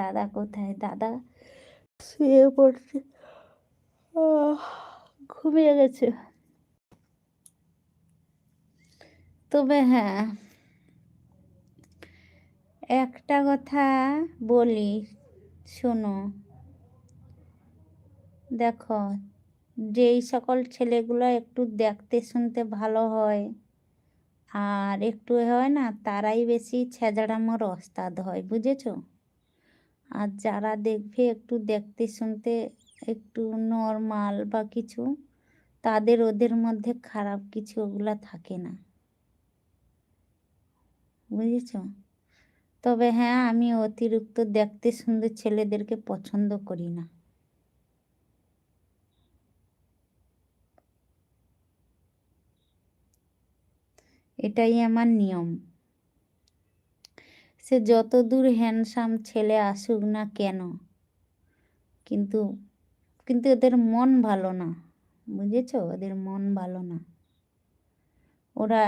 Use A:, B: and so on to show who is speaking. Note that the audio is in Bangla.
A: দাদা কোথায়? দাদা শুয়ে পড়ছে। ঘুমিয়ে গেছে। তবে হ্যাঁ, একটা কথা বলি, শোনো। দেখো, যেই সকল ছেলেগুলো একটু দেখতে শুনতে ভালো হয় আর একটু হয় না, তারাই বেশি ছেঁচড়ামোর ওস্তাদ হয়, বুঝেছো? আর যারা দেখবে একটু দেখতে শুনতে একটু নরমাল বা কিছু, তাদের ওদের মধ্যে খারাপ কিছু ওগুলা থাকে না, বুঝেছো? তবে হ্যাঁ, আমি অতিরিক্ত দেখতে সুন্দর ছেলেদেরকে পছন্দ করি না। এটাই আমার নিয়ম। সে যত দূর হ্যান্ডসাম ছেলে আসুক না কেন, কিন্তু কিন্তু ওদের মন ভালো না, বুঝেছো? ওদের মন ভালো না। ওরা